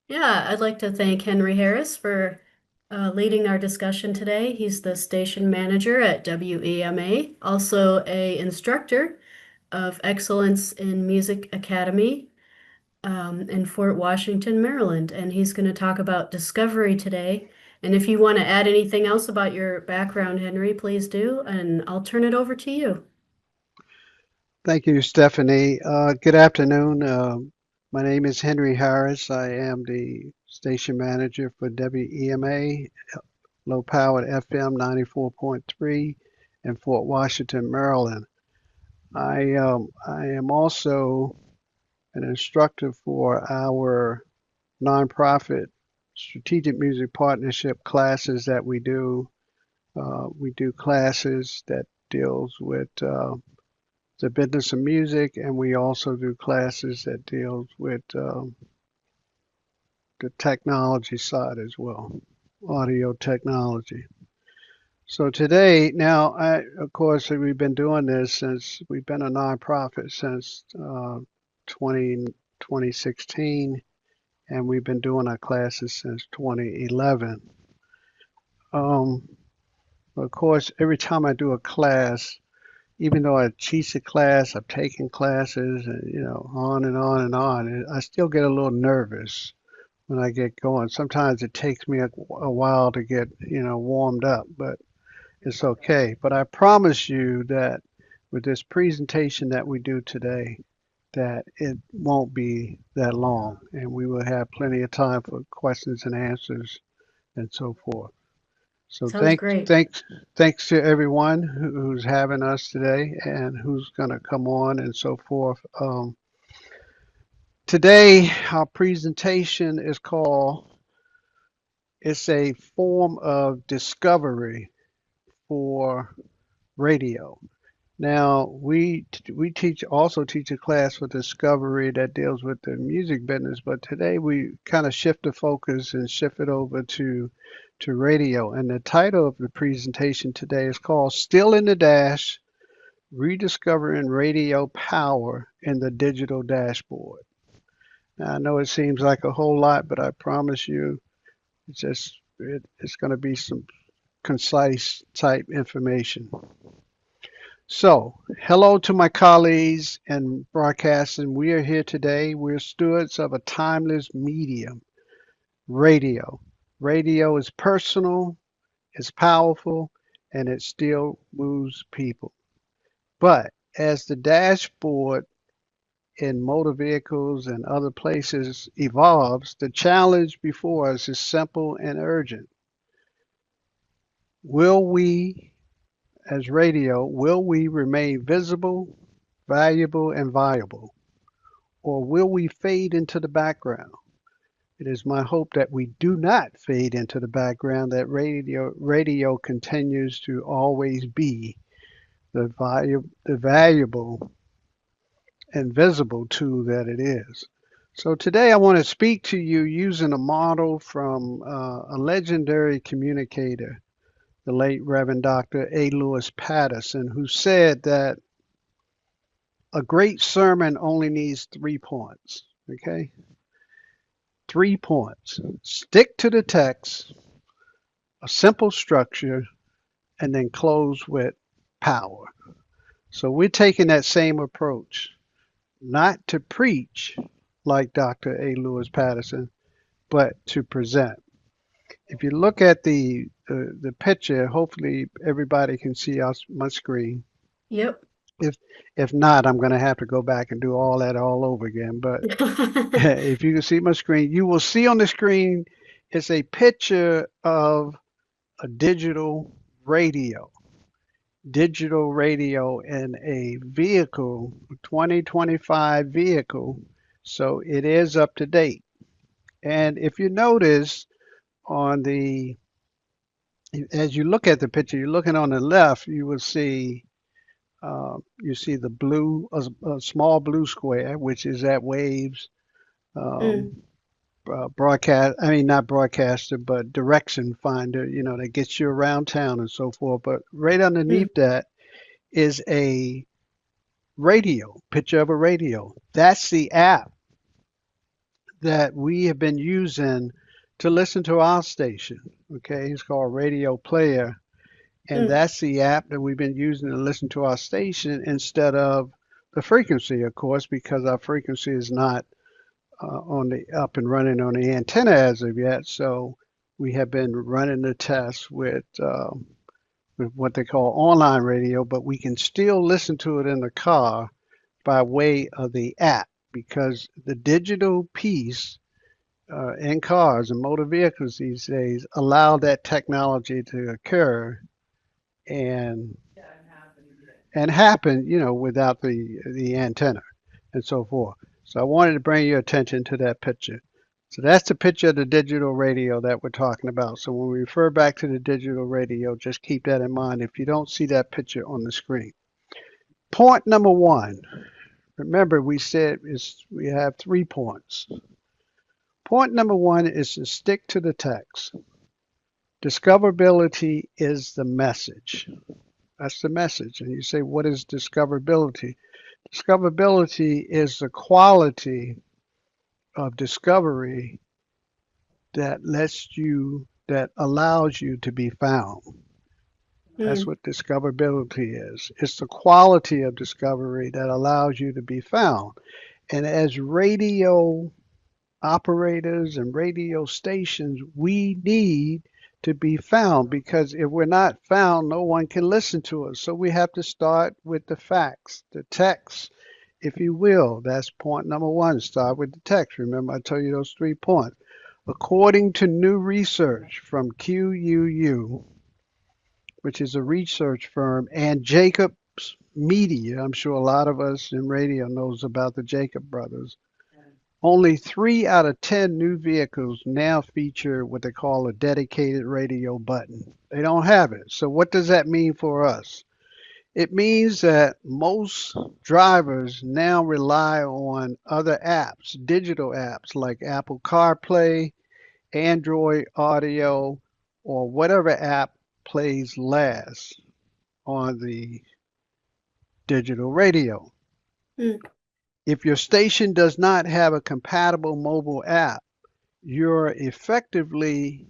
Yeah, I'd like to thank Henry Harris for leading our discussion today. He's the station manager at WEMA, also a instructor of Excellence in Music Academy in Fort Washington, Maryland. And he's going to talk about discovery today. And if you want to add anything else about your background, Henry, please do, and I'll turn it over to you. Thank you, Stephanie. Good afternoon. My name is Henry Harris. I am the station manager for WEMA, low powered FM 94.3 in Fort Washington, Maryland. I am also an instructor for our nonprofit strategic music partnership classes that we do. We do classes that deals with the business of music, and we also do classes that deals with the technology side as well, audio technology. So today, now, of course, we've been doing this since we've been a nonprofit since 20, 2016, and we've been doing our classes since 2011. Um, of course, every time I do a class, even though I teach a class, I've taken classes, and on and on and on, and I still get a little nervous when I get going. Sometimes it takes me a while to get, warmed up, but it's okay. But I promise you that with this presentation that we do today, that it won't be that long, and we will have plenty of time for questions and answers and so forth. So Sounds great. thanks to everyone who's having us today and who's going to come on and so forth. Today, our presentation is called, it's a form of discovery for radio. Now, we teach a class for discovery that deals with the music business, but today we kind of shift the focus and shift it over to radio. And the title of the presentation today is called Still in the Dash: Rediscovering Radio Power in the Digital Dashboard. Now, I know it seems like a whole lot, but I promise you it's going to be some concise type information. So, hello to my colleagues in broadcasting. We are here today. We're stewards of a timeless medium, radio. Radio is personal, it's powerful, and it still moves people. But as the dashboard in motor vehicles and other places evolves, the challenge before us is simple and urgent. Will we, as radio, will we remain visible, valuable, and viable? Or will we fade into the background? It is my hope that we do not fade into the background, that radio continues to always be the valuable and visible tool that it is. So today I want to speak to you using a model from a legendary communicator, the late Reverend Dr. A. Lewis Patterson, who said that a great sermon only needs 3 points. Okay? 3 points. Stick to the text, a simple structure, and then close with power. So we're taking that same approach, not to preach like Dr. A. Lewis Patterson, but to present. If you look at the picture, hopefully everybody can see my screen. Yep. If if not, I'm going to have to go back and do all that all over again. But if you can see my screen, you will see on the screen it's a picture of a digital radio in a vehicle, 2025 vehicle. So it is up to date. And if you notice on the, as you look at the picture, you're looking on the left, you see the blue, a small blue square, which is at Waves Mm, um, broadcast. I mean, not broadcaster, but direction finder. That gets you around town and so forth. But right mm. underneath that is a radio, picture of a radio. That's the app that we have been using to listen to our station. Okay, it's called Radio Player, and Mm, that's the app that we've been using to listen to our station instead of the frequency, of course, because our frequency is not on the up and running on the antenna as of yet. So we have been running the tests with what they call online radio, but we can still listen to it in the car by way of the app because the digital piece in cars and motor vehicles these days allow that technology to occur and happen, without the antenna and so forth. So I wanted to bring your attention to that picture. So that's the picture of the digital radio that we're talking about. So when we refer back to the digital radio, just keep that in mind if you don't see that picture on the screen. Point number one. Remember, we said we have 3 points. Point number one is to stick to the text. Discoverability is the message. That's the message. And you say, what is discoverability? Discoverability is the quality of discovery that allows you to be found. That's mm, what discoverability is. It's the quality of discovery that allows you to be found. And as radio operators and radio stations, we need to be found because if we're not found, no one can listen to us. So we have to start with the facts, the text, if you will. That's point number one. Start with the text. Remember, I told you those 3 points. According to new research from QUU, which is a research firm, and Jacobs Media, I'm sure a lot of us in radio knows about the Jacob brothers. Only 3 out of 10 new vehicles now feature what they call a dedicated radio button. They don't have it. So what does that mean for us? It means that most drivers now rely on other apps, digital apps like Apple CarPlay, Android Audio, or whatever app plays last on the digital radio. mm, If your station does not have a compatible mobile app, you're effectively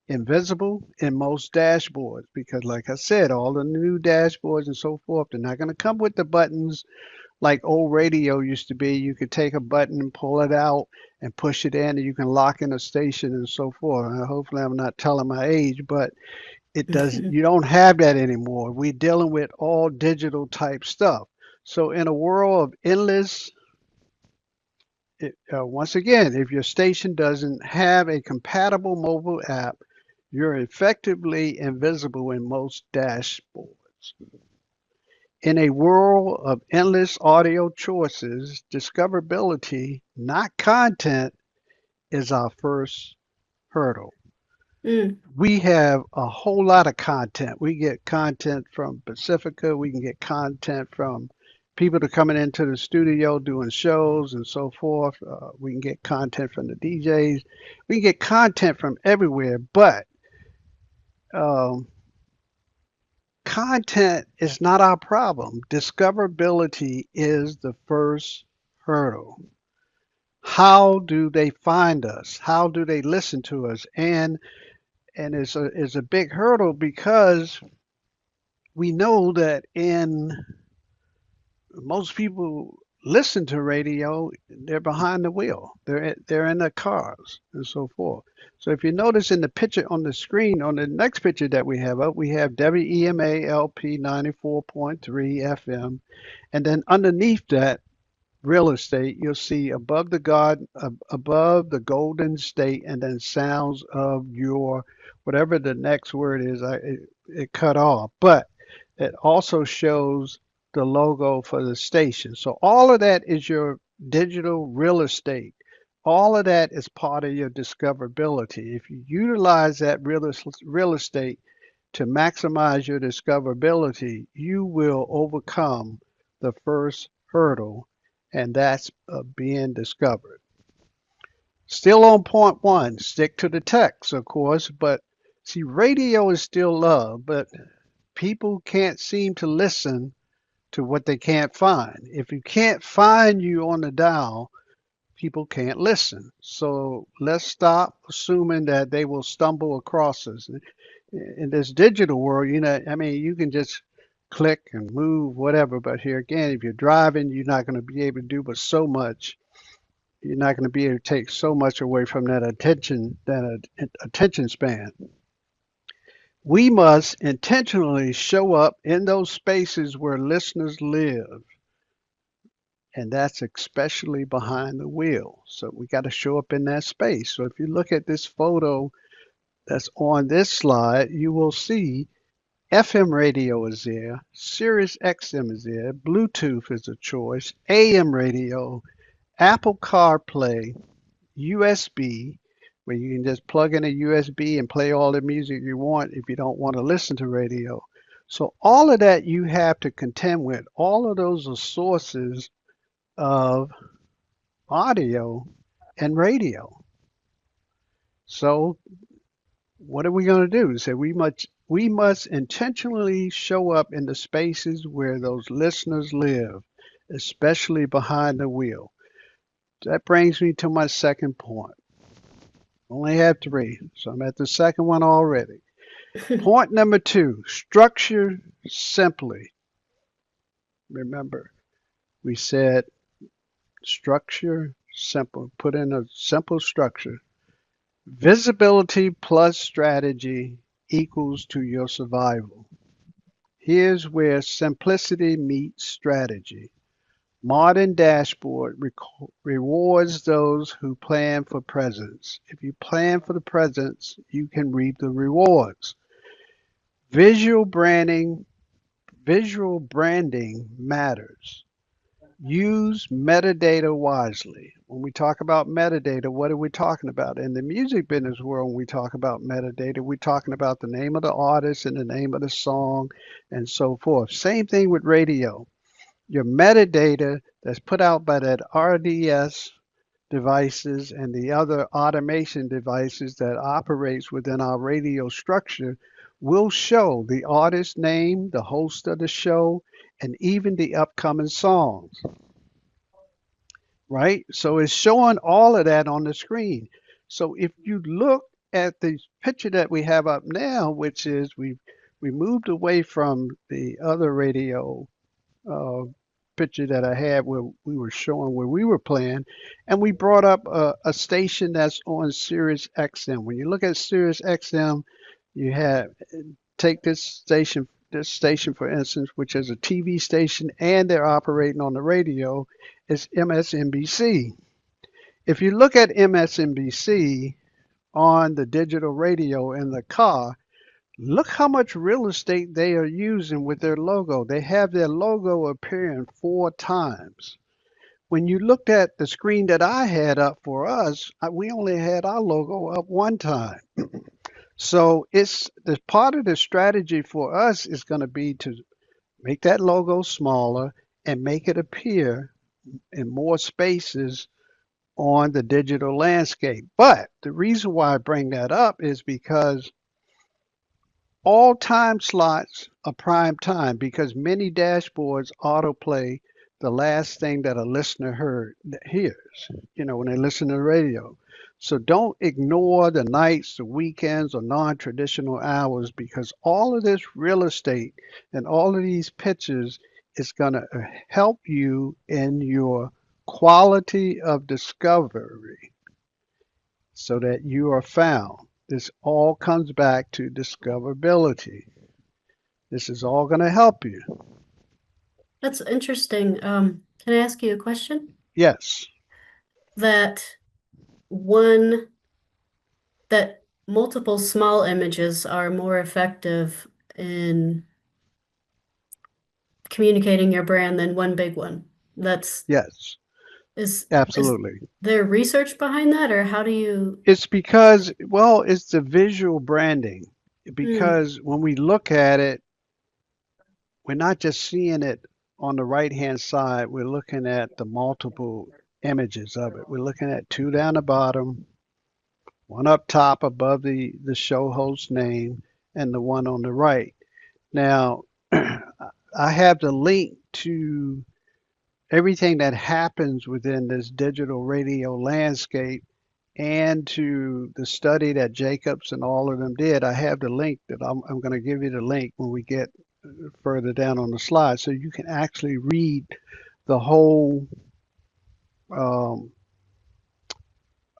invisible in most dashboards because, like I said, all the new dashboards and so forth, they're not going to come with the buttons like old radio used to be. You could take a button and pull it out and push it in, and you can lock in a station and so forth. Hopefully, I'm not telling my age, but it does. mm, You don't have that anymore. We're dealing with all digital type stuff. So, in a world of endless once again, if your station doesn't have a compatible mobile app, you're effectively invisible in most dashboards. In a world of endless audio choices, discoverability, not content, is our first hurdle. mm, We have a whole lot of content. We get content from Pacifica. We can get content from people that are coming into the studio doing shows and so forth. We can get content from the DJs. We can get content from everywhere, but um, content is not our problem. Discoverability is the first hurdle. How do they find us? How do they listen to us? And it's a big hurdle because we know that in most people listen to radio, they're behind the wheel. They're in their cars and so forth. So if you notice in the picture on the screen, on the next picture that we have up, we have WEMA LP 94.3 FM, and then underneath that real estate, you'll see above the Golden State, and then sounds of your whatever the next word is. It cut off, but it also shows the logo for the station. So all of that is your digital real estate. All of that is part of your discoverability. If you utilize that real estate to maximize your discoverability, you will overcome the first hurdle, and that's being discovered. Still on point one, stick to the text, of course, but see, radio is still love, but people can't seem to listen to what they can't find. If you can't find you on the dial, people can't listen. So let's stop assuming that they will stumble across us. In this digital world, I mean, you can just click and move, whatever. But here again, if you're driving, you're not going to be able to do but so much. You're not going to be able to take so much away from that attention span. We must intentionally show up in those spaces where listeners live, and that's especially behind the wheel. So we got to show up in that space. So if you look at this photo that's on this slide, you will see FM radio is there, Sirius XM is there, Bluetooth is a choice, AM radio, Apple CarPlay, USB, where you can just plug in a USB and play all the music you want if you don't want to listen to radio. So all of that you have to contend with. All of those are sources of audio and radio. So what are we going to do? So we must intentionally show up in the spaces where those listeners live, especially behind the wheel. That brings me to my second point. Only have three, so I'm at the second one already. Point number two, structure simply. Remember, we said structure simple. Put in a simple structure. Visibility plus strategy equals to your survival. Here's where simplicity meets strategy. Modern dashboard rewards those who plan for presence. If you plan for the presence, you can reap the rewards. Visual branding, visual branding matters. Use metadata wisely. When we talk about metadata, what are we talking about? In the music business world, when we talk about metadata, we're talking about the name of the artist and the name of the song and so forth. Same thing with radio. Your metadata that's put out by that RDS devices and the other automation devices that operates within our radio structure will show the artist name, the host of the show, and even the upcoming songs, right? So it's showing all of that on the screen. So if you look at the picture that we have up now, which is we moved away from the other radio uh, picture that I had where we were showing where we were playing, and we brought up a station that's on Sirius XM. When you look at Sirius XM, you have take this station for instance, which is a TV station, and they're operating on the radio, is MSNBC. If you look at MSNBC on the digital radio in the car, look how much real estate they are using with their logo. They have their logo appearing 4 times. When you looked at the screen that I had up for us, we only had our logo up 1 time. So it's the part of the strategy for us is going to be to make that logo smaller and make it appear in more spaces on the digital landscape. But the reason why I bring that up is because all time slots are prime time because many dashboards autoplay the last thing that a listener hears, when they listen to the radio. So don't ignore the nights, the weekends, or non-traditional hours because all of this real estate and all of these pictures is going to help you in your quality of discovery so that you are found. This all comes back to discoverability. This is all going to help you. That's interesting. Can I ask you a question? Yes, That one, that multiple small images are more effective in communicating your brand than one big one. That's yes, is absolutely. there research behind that, or how do you? It's because, well, it's the visual branding. Hmm. Because when we look at it, we're not just seeing it on the right-hand side, we're looking at the multiple images of it. We're looking at two down the bottom, one up top above the show host name, and the one on the right. Now, I have the link to everything that happens within this digital radio landscape and to the study that Jacobs and all of them did. I have the link that I'm going to give you the link when we get further down on the slide so you can actually read the whole um,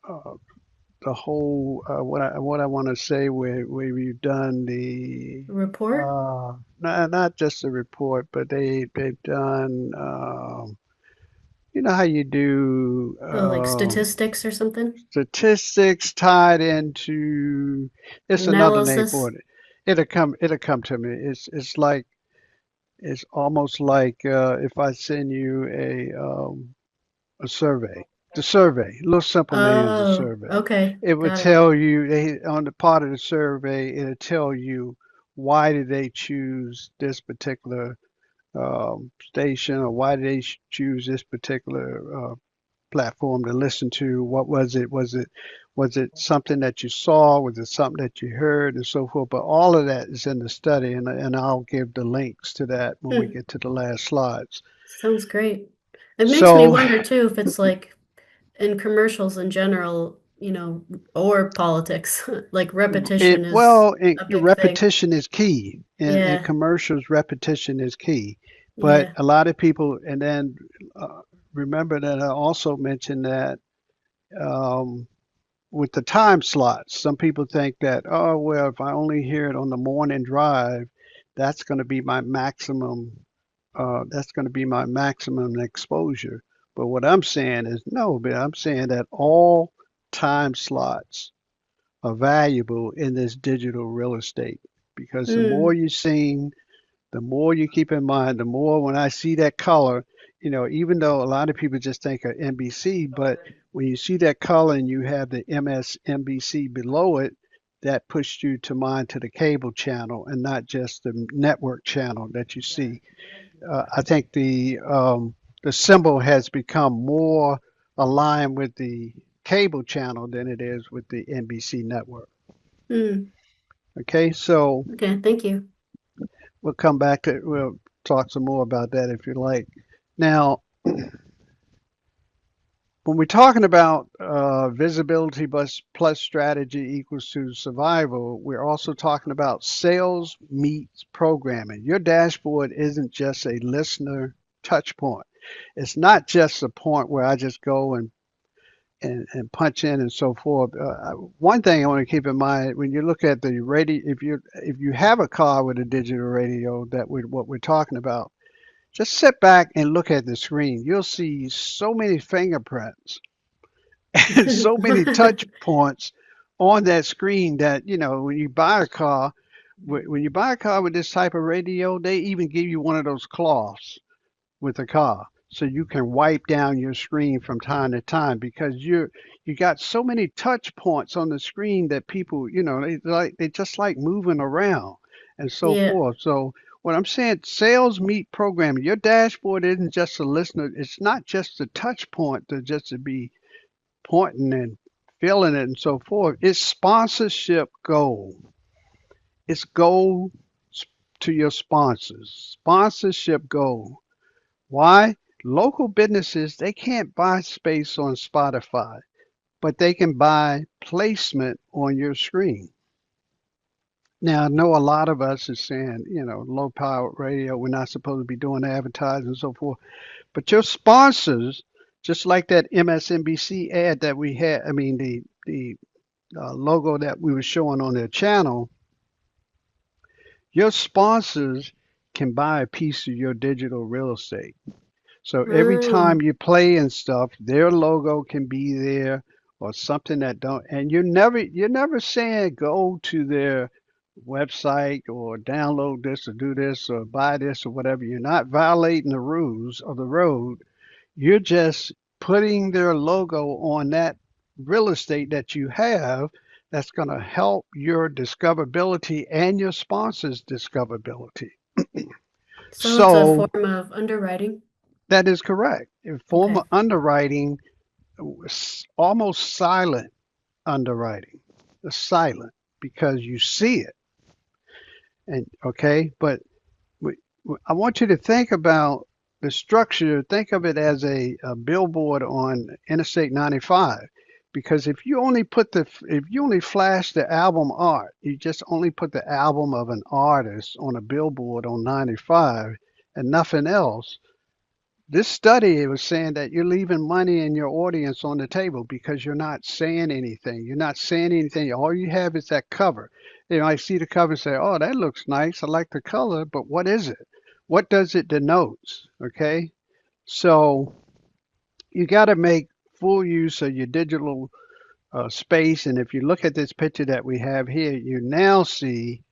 uh, what I want to say where we've done the Report? not just the report, but they've done you know how you do Oh, like statistics or something? statistics tied into it's another name Analysis? for it. It'll come to me. It's like it's almost like if I send you a survey. The survey, a little simple name is a Oh, survey. okay. It would Got it. tell you on the part of the survey, it'll tell you why did they choose this particular station or why did they choose this particular platform to listen to. What was it? Was it something that you saw? Was it something that you heard and so forth? But all of that is in the study, and I'll give the links to that when we Hmm. get to the last slides. Sounds great. It makes me So wonder too if it's like in commercials in general, or politics, like repetition is a big thing. repetition is key. In Yeah, commercials, repetition is key. But yeah. a lot of people, and then remember that I also mentioned that um, with the time slots, some people think that, oh, well, if I only hear it on the morning drive, that's going to be my maximum. That's going to be my maximum exposure. But what I'm saying is no, but I'm saying that all time slots are valuable in this digital real estate because the more Mm, you're seeing, the more you keep in mind, the more when I see that color, even though a lot of people just think of NBC, but when you see that color and you have the MSNBC below it, that pushed you to mind to the cable channel and not just the network channel that you see. I think the symbol has become more aligned with the cable channel than it is with the NBC network. mm. Okay, so Okay, thank you. we'll talk some more about that if you like. Now, when we're talking about visibility plus strategy equals to survival, we're also talking about sales meets programming. Your dashboard isn't just a listener touch point. It's not just a point where I just go and punch in and so forth. One thing I want to keep in mind when you look at the radio, if you have a car with a digital radio, what we're talking about, just sit back and look at the screen. You'll see so many fingerprints and so many touch points on that screen that when you buy a car, when you buy a car with this type of radio, they even give you one of those cloths with the car so you can wipe down your screen from time to time because you got so many touch points on the screen that people they just like moving around and so Yeah. forth. So what I'm saying, sales meet programming. Your dashboard isn't just a listener. It's not just a touch point to be pointing and filling it and so forth. It's sponsorship goal. It's goal to your sponsors. Sponsorship goal. Why? Local businesses, they can't buy space on Spotify, but they can buy placement on your screen. Now, I know a lot of us is saying, low power radio, we're not supposed to be doing advertising and so forth. But your sponsors, just like that MSNBC ad that we had, I mean, the logo that we were showing on their channel, your sponsors can buy a piece of your digital real estate. So every Oh, time you play and stuff, their logo can be there or something that don't, and you're never saying go to their website or download this or do this or buy this or whatever. You're not violating the rules of the road. You're just putting their logo on that real estate that you have that's going to help your discoverability and your sponsors' discoverability. so it's a So form of underwriting. that is correct. In form Okay. of underwriting, almost silent underwriting, silent because you see it. And okay, but I want you to think about. the structure, think of it as a billboard on Interstate 95. Because if you only flash the album art, you just only put the album of an artist on a billboard on 95 and nothing else. This study was saying that you're leaving money in your audience on the table because you're not saying anything. You're not saying anything. All you have is that cover. I see the cover and say, "Oh, that looks nice. I like the color," but what is it? What does it denote? Okay, so you got to make full use of your digital space. And if you look at this picture that we have here, you now see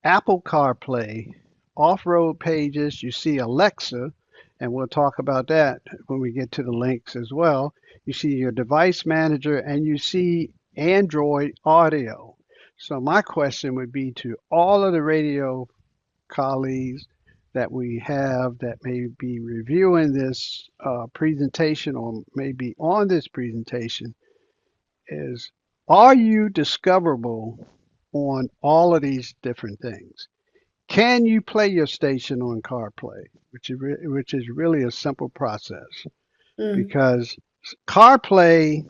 Apple CarPlay, off-road pages, you see Alexa, and we'll talk about that when we get to the links as well. You see your device manager and you see Android Audio. So my question would be to all of the radio colleagues that we have that may be reviewing this presentation or maybe on this presentation is, are you discoverable on all of these different things? Can you play your station on CarPlay, which is really a simple process Mm, because CarPlay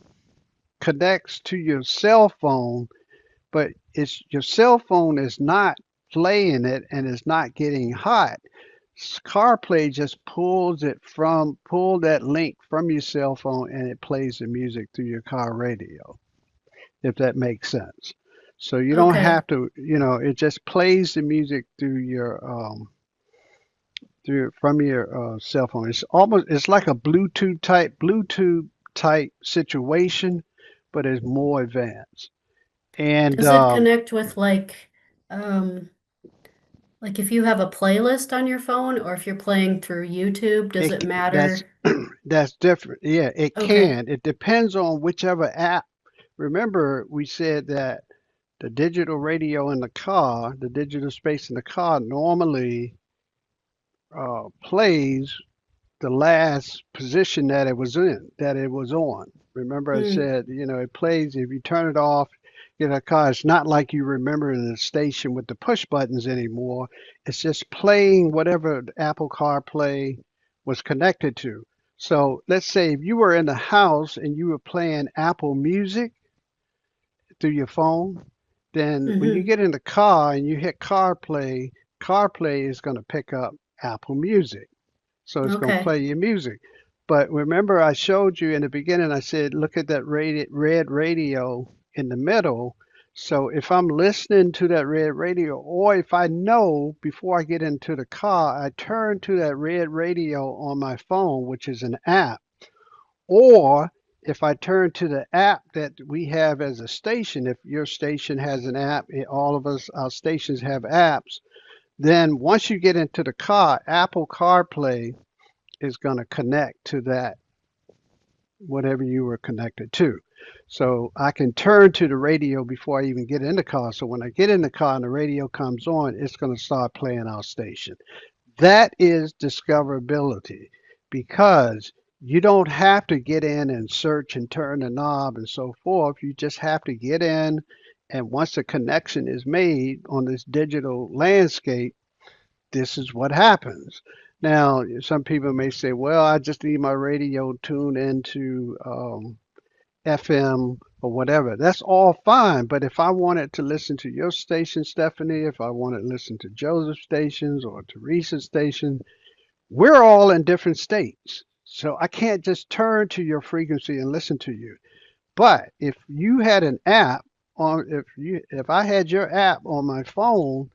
connects to your cell phone, but it's your cell phone is not playing it and is not getting hot. CarPlay just pull that link from your cell phone and it plays the music through your car radio, if that makes sense. So you don't okay. have to, it just plays the music through from your cell phone. It's like a Bluetooth type situation, but it's more advanced. And Does it connect with um, like if you have a playlist on your phone or if you're playing through YouTube, does it it that's matter? that's different. Yeah, it Okay. can. It depends on whichever app. Remember, we said that the digital radio in the car, the digital space in the car, normally plays the last position that it was on. Remember, I Mm, said, it plays if you turn it off. A car. It's not like you remember the station with the push buttons anymore. It's just playing whatever Apple CarPlay was connected to. So let's say if you were in the house and you were playing Apple Music through your phone, then when you mm-hmm. get in the car and you hit CarPlay, CarPlay is going to pick up Apple Music. So it's going to Okay. play your music. But remember, I showed you in the beginning, I said, look at that red radio in the middle. So if I'm listening to that red radio, or if I know before I get into the car, I turn to that red radio on my phone, which is an app, or if I turn to the app that we have as a station, if your station has an app, all of us, our stations have apps, then once you get into the car, Apple CarPlay is going to connect to that, whatever you were connected to. So I can turn to the radio before I even get in the car. So when I get in the car and the radio comes on, it's going to start playing our station. That is discoverability because you don't have to get in and search and turn the knob and so forth. You just have to get in. And once a connection is made on this digital landscape, this is what happens. Now, some people may say, well, I just need my radio tuned into FM or whatever. That's all fine. But if I wanted to listen to your station, Stephanie, if I wanted to listen to Joseph's stations or Teresa's station, we're all in different states. So I can't just turn to your frequency and listen to you. But if you had an app if I had your app on my phone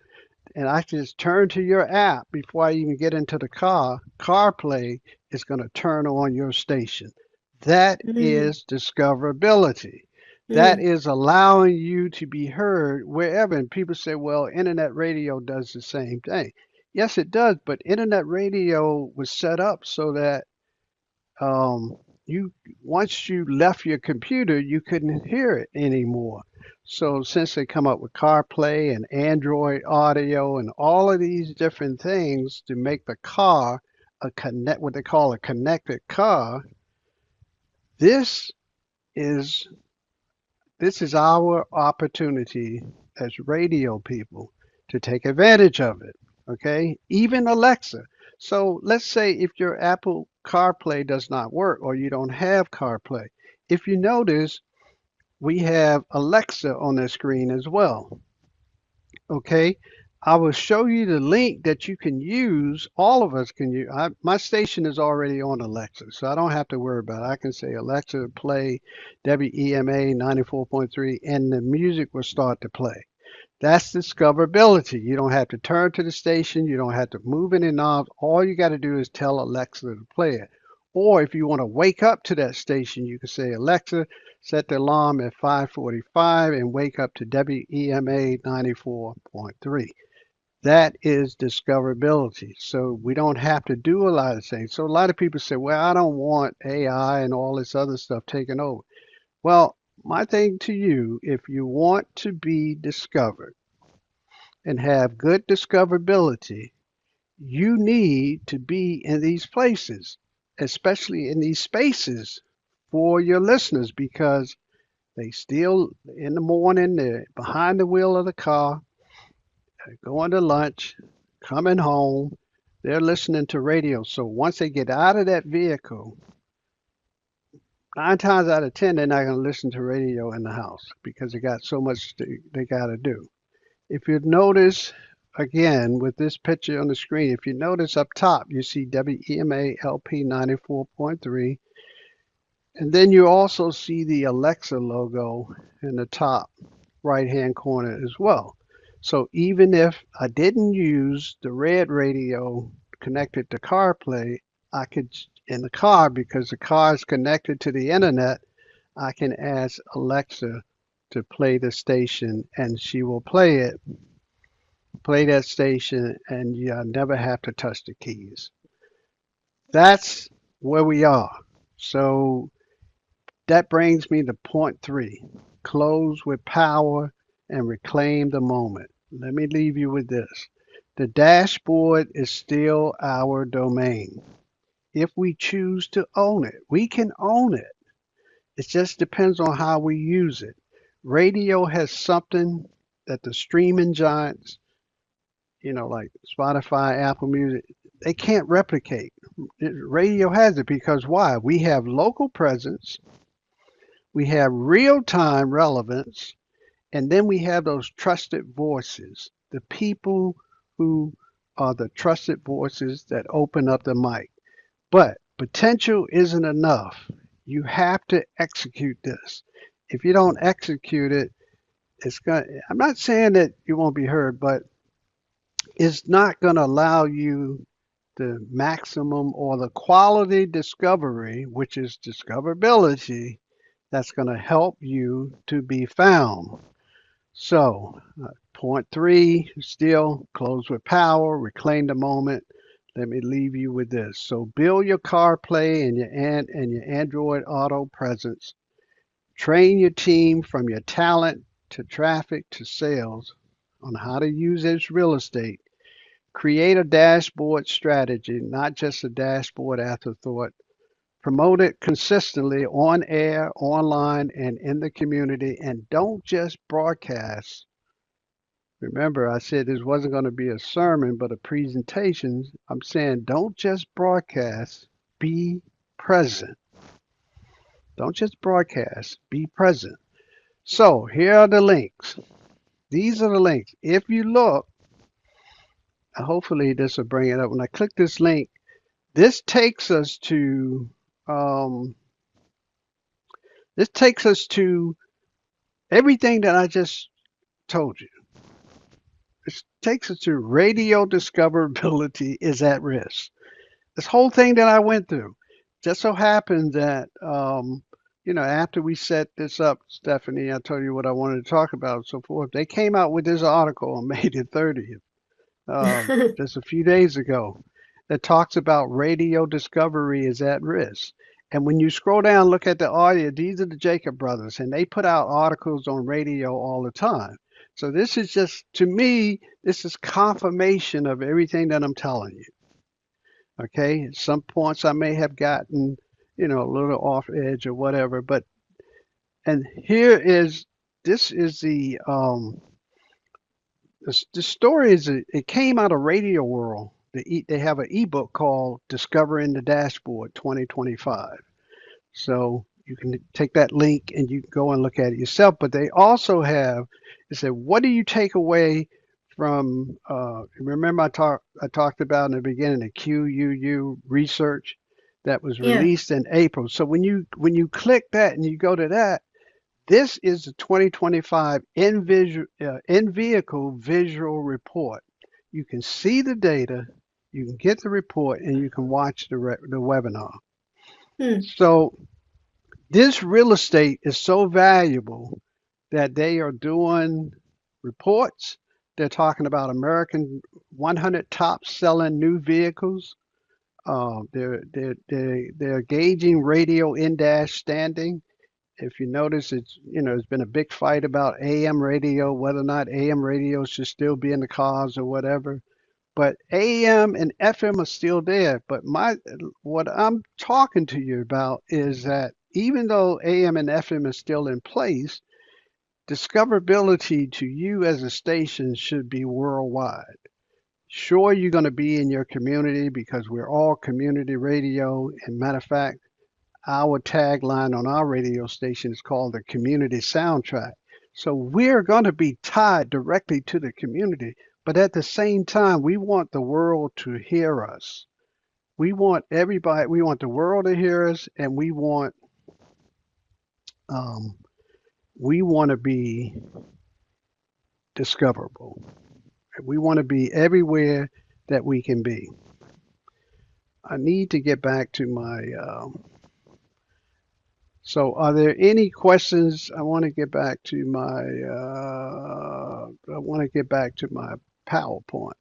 and I just turn to your app before I even get into the car, CarPlay is going to turn on your station. That Mm, is discoverability. That mm, is allowing you to be heard wherever. And people say, well, internet radio does the same thing. Yes, it does, but internet radio was set up so that um, you once you left your computer, you couldn't hear it anymore. So since they come up with CarPlay and Android Audio and all of these different things to make the car what they call a connected car, this is this is our opportunity as radio people to take advantage of it. Okay, even Alexa. So let's say if your Apple CarPlay does not work or you don't have CarPlay. If you notice, we have Alexa on the screen as well. Okay, I will show you the link that you can use. All of us can use. My station is already on Alexa, so I don't have to worry about it. I can say Alexa play WEMA 94.3, and the music will start to play. That's discoverability. You don't have to turn to the station. You don't have to move any knobs. All you got to do is tell Alexa to play it. Or if you want to wake up to that station, you can say, Alexa, set the alarm at 5:45 and wake up to WEMA 94.3. That is discoverability. So we don't have to do a lot of things. So a lot of people say, well, I don't want AI and all this other stuff taken over. Well, my thing to you, if you want to be discovered and have good discoverability, you need to be in these places, especially in these spaces for your listeners because they still in the morning, they're behind the wheel of the car, going to lunch, coming home, they're listening to radio. So once they get out of that vehicle, 9 times out of 10, they're not going to listen to radio in the house because they got so much they got to do. If you notice, again, with this picture on the screen, if you notice up top, you see WEMA LP 94.3, and then you also see the Alexa logo in the top right-hand corner as well. So even if I didn't use the red radio connected to CarPlay, I could, in the car, because the car is connected to the internet, I can ask Alexa to play the station and she will play that station, and you never have to touch the keys. That's where we are. So that brings me to point three: close with power and reclaim the moment. Let me leave you with this. The dashboard is still our domain. If we choose to own it, we can own it. It just depends on how we use it. Radio has something that the streaming giants, like Spotify, Apple Music, they can't replicate. Radio has it because why? We have local presence, we have real time relevance, and then we have those trusted voices, the people who are the trusted voices that open up the mic. But potential isn't enough. You have to execute this. If you don't execute it, I'm not saying that you won't be heard, but it's not going to allow you the maximum or the quality discovery, which is discoverability, that's going to help you to be found. So, point three, still close with power, reclaim the moment. Let me leave you with this. So, build your CarPlay and your Android Auto presence. Train your team from your talent to traffic to sales on how to use this real estate. Create a dashboard strategy, not just a dashboard afterthought. Promote it consistently on air, online, and in the community. And don't just broadcast. Remember, I said this wasn't going to be a sermon, but a presentation. I'm saying don't just broadcast, be present. Don't just broadcast, be present. So here are the links. These are the links. If you look, hopefully this will bring it up. When I click this link, this takes us to um, everything that I just told you. It takes us to radio discoverability is at risk. This whole thing that I went through. Just so happened that after we set this up, Stephanie, I told you what I wanted to talk about and so forth. They came out with this article on May the 30th, just a few days ago, that talks about radio discovery is at risk. And when you scroll down, look at the audio, these are the Jacob brothers, and they put out articles on radio all the time. So this is just, to me, this is confirmation of everything that I'm telling you. Okay, at some points I may have gotten, a little off edge or whatever, but and this is the story is it came out of Radio World they have an ebook called Discovering the Dashboard 2025. So you can take that link and you can go and look at it yourself. But they also have, they said, what do you take away from? Remember, I talked about in the beginning the QUU research that was Yeah. released in April. So when you click that and you go to that, this is the 2025 in vehicle visual report. You can see the data, you can get the report, and you can watch the webinar. Hmm. So this real estate is so valuable that they are doing reports. They're talking about American 100 top selling new vehicles. They're gauging radio in-dash standing. If you notice, there's been a big fight about AM radio, whether or not AM radio should still be in the cars or whatever. But AM and FM are still there. But what I'm talking to you about is that even though AM and FM is still in place, discoverability to you as a station should be worldwide. Sure, you're going to be in your community because we're all community radio. And matter of fact, our tagline on our radio station is called the community soundtrack. So we're going to be tied directly to the community, but at the same time, we want the world to hear us. We want the world to hear us, and um, we want to be discoverable. We want to be everywhere that we can be. I need to get back to my So are there any questions? I want to get back to my PowerPoint.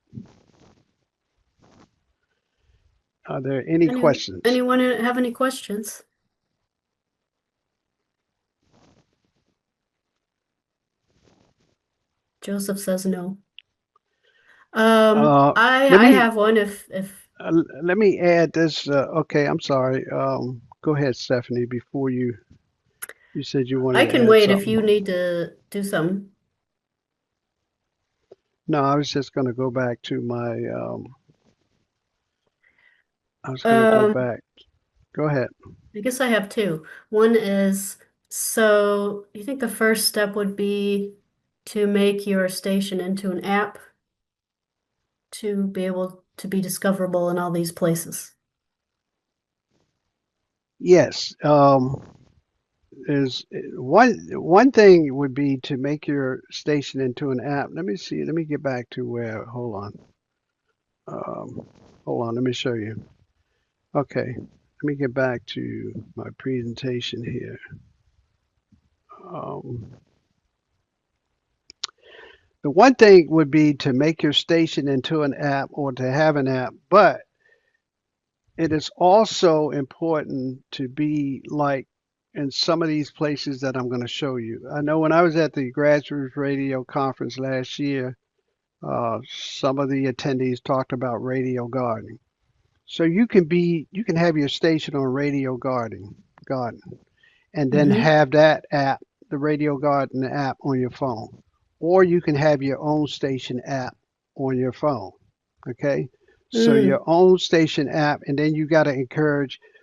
Are there any questions? Anyone have any questions? Joseph says no. Uh, let I me have one if let me add this. Okay, I'm sorry. Go ahead, Stephanie. Before you said you wanted I to can add wait if something. you need to do some. No, I was just going to go back to my. I was going to go Um, back. Go ahead. I guess I have two. One is, so you think the first step would be to make your station into an app to be able to be discoverable in all these places? Yes. Is one thing would be to make your station into an app. Let me see. Let me get back to where. Um, hold on. Let me show you. Okay. Let me get back to my presentation here. Um, the one thing would be to make your station into an app or to have an app, but it is also important to be like in some of these places that I'm going to show you. I know when I was at the grassroots radio conference last year, some of the attendees talked about radio gardening. So you can have your station on garden, and then Mm-hmm. have that app, the Radio Garden app on your phone. Or you can have your own station app on your phone. Okay? So Mm, your own station app, and then you got to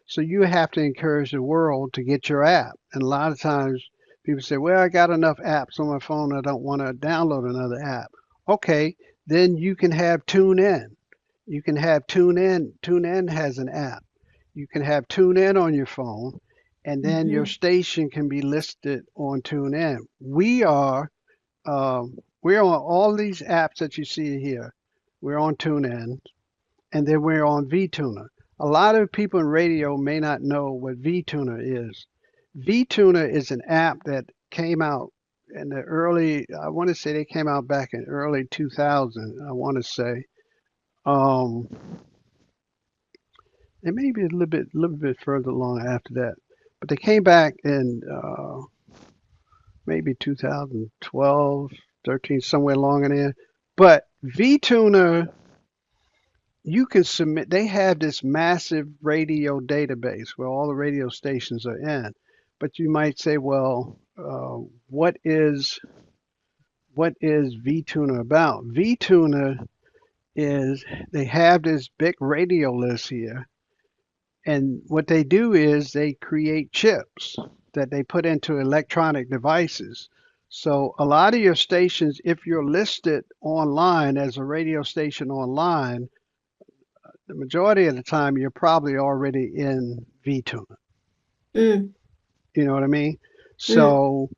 so you have to encourage the world to get your app. And a lot of times people say, well, I got enough apps on my phone, I don't want to download another app. Okay, then you can have TuneIn. You can have TuneIn. TuneIn has an app. You can have TuneIn on your phone, and then your mm-hmm. station can be listed on TuneIn. We're on all these apps that you see here. We're on TuneIn, and then we're on VTuner. A lot of people in radio may not know what VTuner is. VTuner is an app that came out in the early, I want to say they came out back in early 2000, I want to say. Um, it may be little bit further along after that, but they came back in maybe 2012, 13, somewhere along in there. But VTuner, you can submit. They have this massive radio database where all the radio stations are in. But you might say, well, what is VTuner about? VTuner is they have this big radio list here, and what they do is they create chips that they put into electronic devices. So a lot of your stations, if you're listed online as a radio station online, the majority of the time you're probably already in VTuner. Mm, You know what I mean? mm, So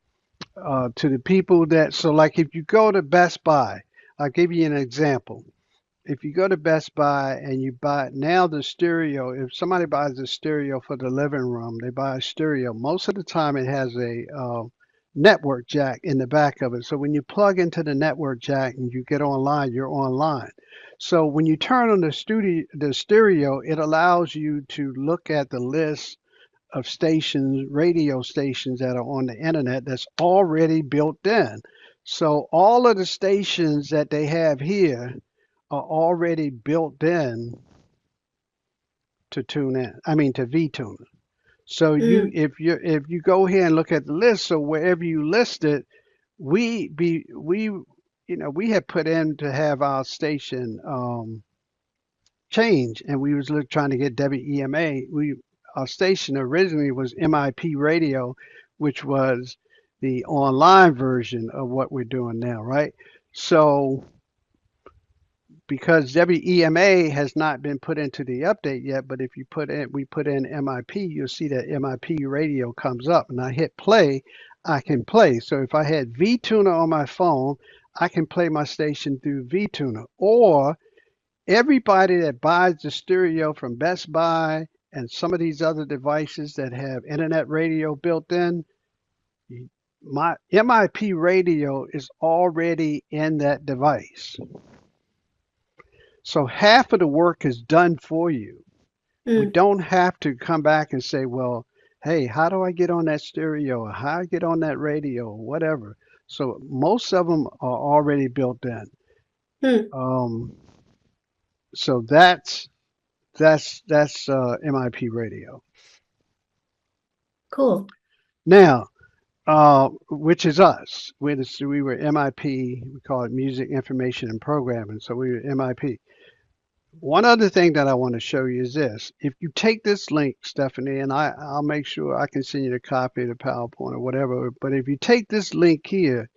to the people that, so like if you go to Best Buy, I'll give you an example. If you go to Best Buy and you buy now the stereo, if somebody buys a stereo for the living room, they buy a stereo. Most of the time, it has a network jack in the back of it. So when you plug into the network jack and you get online, you're online. So when you turn on the stereo, it allows you to look at the list of stations, radio stations that are on the internet that's already built in. So all of the stations that they have here are already built in to tune in. I mean to VTuner. So mm, if you go here and look at the list, so wherever you list it, we we had put in to have our station change, and we was trying to get WEMA. We Our station originally was MIP radio, which was the online version of what we're doing now, right? So because WEMA has not been put into the update yet, but if you put in, we put in MIP, you'll see that MIP radio comes up, and I hit play, I can play. So if I had VTuner on my phone, I can play my station through VTuner. Or everybody that buys the stereo from Best Buy and some of these other devices that have internet radio built in, my MIP radio is already in that device. So half of the work is done for you. We mm, don't have to come back and say, well, hey, how do I get on that stereo? Or how do I get on that radio? Or whatever. So most of them are already built in. mm. Um, so that's MIP radio. Cool. Now, which is us. We were MIP. We call it Music Information and Programming. So we were MIP. One other thing that I want to show you is this. If you take this link, Stephanie, and I'll make sure I can send you a copy of the PowerPoint or whatever, but if you take this link here,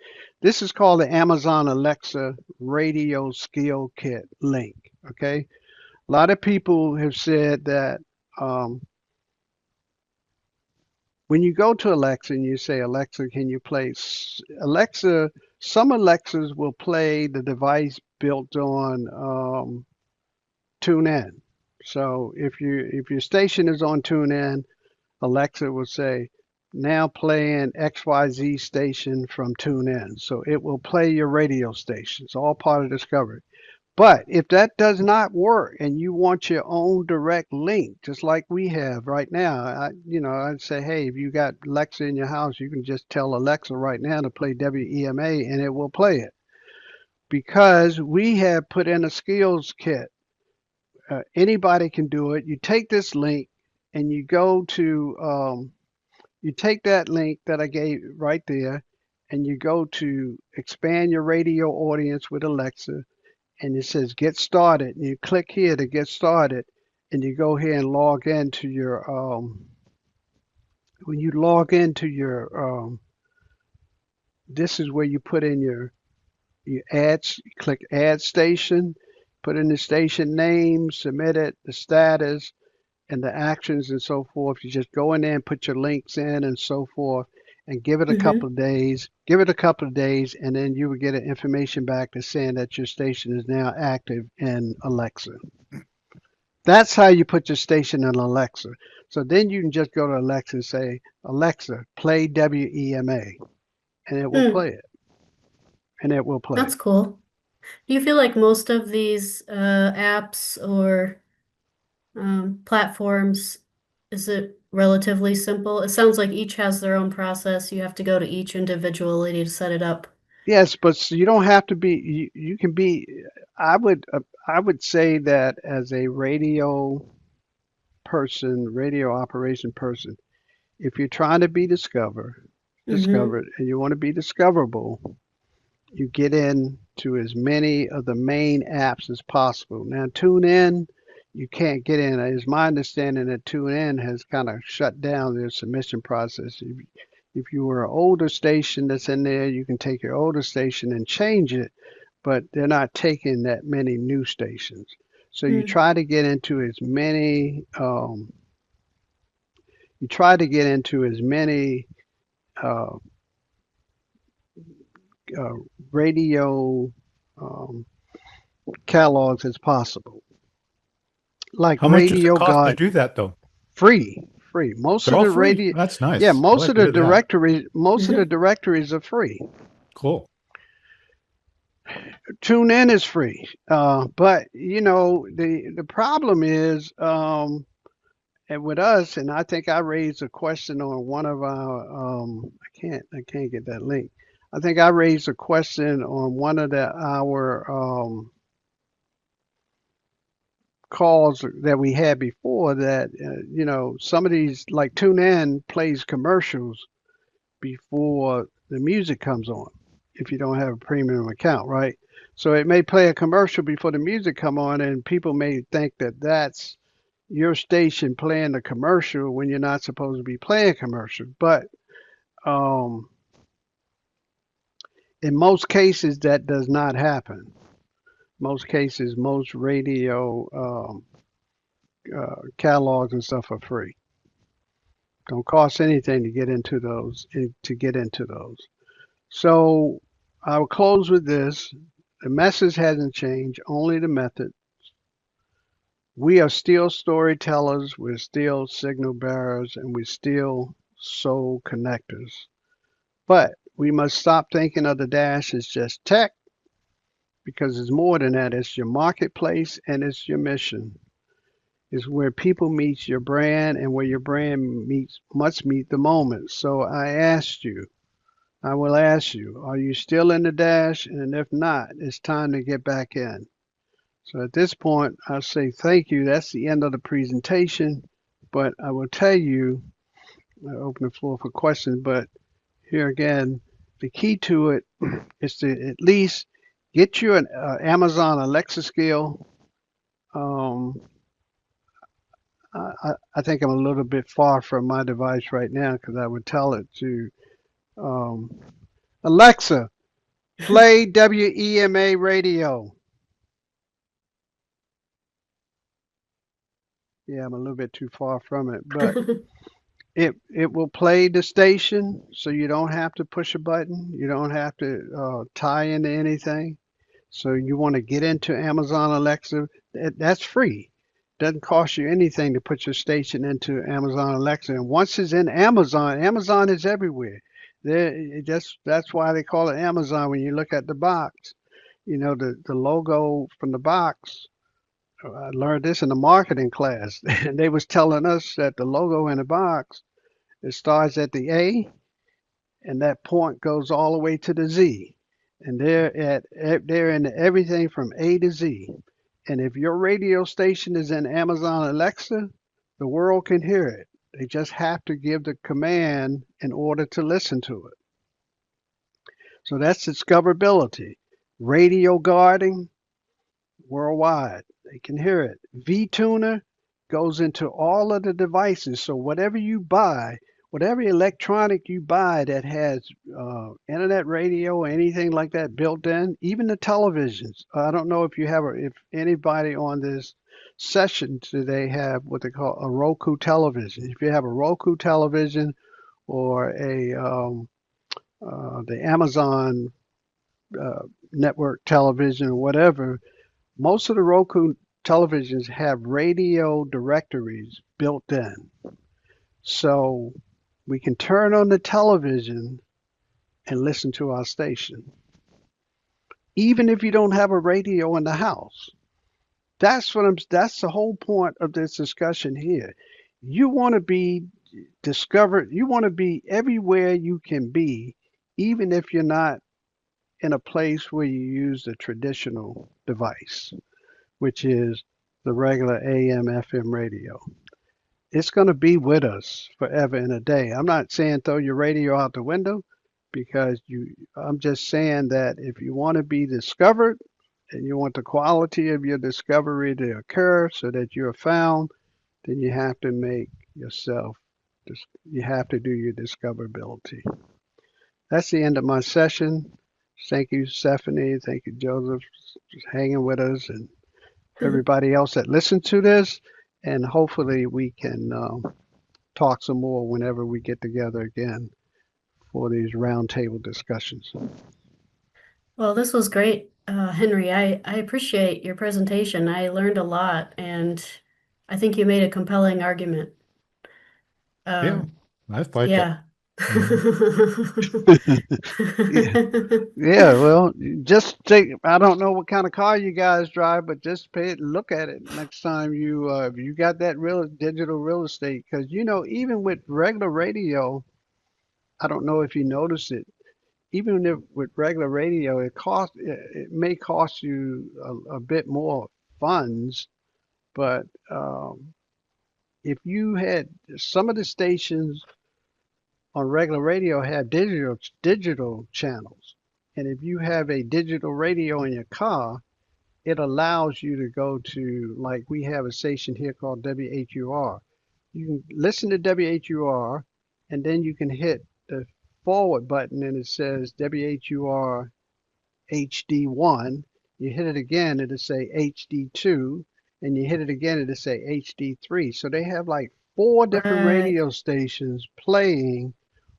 this is called the Amazon Alexa Radio Skill Kit link. Okay. A lot of people have said that um, when you go to Alexa and you say, Alexa, can you play Alexa? Some Alexas will play the device built on tune in. So if your station is on tune in, Alexa will say, now playing XYZ station from tune in. So it will play your radio station. It's all part of Discovery. But if that does not work and you want your own direct link, just like we have right now, I'd say, hey, if you got Alexa in your house, you can just tell Alexa right now to play WEMA and it will play it. Because we have put in a skills kit, anybody can do it. You take this link and you take that link that I gave right there, and you go to expand your radio audience with Alexa, and it says get started. And you click here to get started, and you go here and log into your when you log into your this is where you put in your ads. You click add station, put in the station name, submit it, the status, and the actions and so forth. You just go in there and put your links in and so forth, and give it a couple Mm-hmm. of days. Give it a couple of days, and then you will get an information back that's saying that your station is now active in Alexa. That's how you put your station in Alexa. So then you can just go to Alexa and say, Alexa, play WEMA, and it will Mm, play it, and it will play that's it. cool. Do you feel like most of these apps or platforms, is it relatively simple? It sounds like each has their own process. You have to go to each individually to set it up. Yes, but you don't have to be. You can be. I would say that as a radio operation person, if you're trying to be Mm-hmm. discovered, and you want to be discoverable, you get in to as many of the main apps as possible. Now, TuneIn, you can't get in. It's my understanding that TuneIn has kind of shut down their submission process. If you were an older station that's in there, you can take your older station and change it, but they're not taking that many new stations. So Mm. you try to get into as many uh, uh, radio um, catalogs as possible. Like How much does it Radio cost to God, do that though? free, free. Most They're of all the free. radio, That's yeah, nice. I like to hear that. most of the directories are free. Cool. Tune in is free, but you know the problem is, and with us, and I think I raised a question on one of our, I can't get that link. I think I raised a question on one of our calls that we had before that, you know, some of these, like TuneIn plays commercials before the music comes on if you don't have a premium account, right? So it may play a commercial before the music come on, and people may think that that's your station playing the commercial when you're not supposed to be playing commercial. But um, in most cases, that does not happen. Most cases, most radio catalogs and stuff are free. Don't cost anything to get into those. So I'll close with this. The message hasn't changed, only the method. We are still storytellers, we're still signal bearers, and we're still soul connectors. But we must stop thinking of the dash as just tech, because it's more than that. It's your marketplace and it's your mission. It's where people meet your brand and where your brand must meet the moment. So I will ask you, are you still in the dash? And if not, it's time to get back in. So at this point, I'll say thank you. That's the end of the presentation. But I will tell you, I open the floor for questions, but here again, the key to it is to at least get you an Amazon Alexa skill. Um, I think I'm a little bit far from my device right now because I would tell it to um, Alexa, play WEMA radio. Yeah, I'm a little bit too far from it, but it will play the station, so you don't have to push a button. You don't have to tie into anything. So you want to get into Amazon Alexa, that's free. Doesn't cost you anything to put your station into Amazon Alexa. And once it's in Amazon, Amazon is everywhere. That's why they call it Amazon. When you look at the box, you know the logo from the box. I learned this in the marketing class, and they was telling us that the logo in the box, it starts at the A, and that point goes all the way to the Z. And they're in everything from A to Z. And if your radio station is in Amazon Alexa, the world can hear it. They just have to give the command in order to listen to it. So that's discoverability. Radio guarding worldwide. They can hear it. VTuner goes into all of the devices. So whatever you buy, whatever electronic you buy that has internet radio or anything like that built in, even the televisions. I don't know if if anybody on this session today have what they call a Roku television. If you have a Roku television or the Amazon uh, network television or whatever, most of the Roku televisions have radio directories built in. So we can turn on the television and listen to our station, even if you don't have a radio in the house. That's the whole point of this discussion here. You want to be discovered, you want to be everywhere you can be, even if you're not in a place where you use the traditional device, which is the regular AM FM radio. It's going to be with us forever and a day. I'm not saying throw your radio out the window. because I'm just saying that if you want to be discovered and you want the quality of your discovery to occur so that you're found, then you have to make yourself, you have to do your discoverability. That's the end of my session. Thank you, Stephanie. Thank you, Joseph, just hanging with us, and everybody else that listened to this. And hopefully we can talk some more whenever we get together again for these roundtable discussions. Well, this was great, Henry. I appreciate your presentation. I learned a lot, and I think you made a compelling argument. Yeah, Um, I like it. yeah. Mhm. Yeah, yeah. Well, just take. I don't know what kind of car you guys drive, but just look at it next time you got that real digital real estate. Because even with regular radio, I don't know if you notice it. Even if with regular radio, it may cost you a bit more funds, but if you had some of the stations on regular radio have digital channels, and if you have a digital radio in your car, it allows you to go to, like, we have a station here called WHUR. You can listen to WHUR, and then you can hit the forward button, and it says WHUR HD1. You hit it again, it'll say HD2, and you hit it again, it'll say HD3. So they have like four different Right. radio stations playing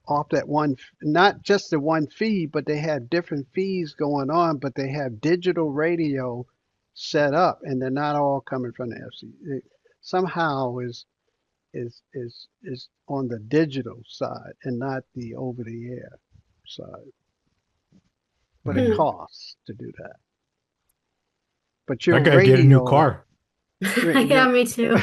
off that one, not just the one feed, but they have different feeds going on, but they have digital radio set up, and they're not all coming from the FC. It somehow is on the digital side and not the over the air side. But it Mhm. costs to do that. But I your gotta get a new radio, car. Yeah, me too.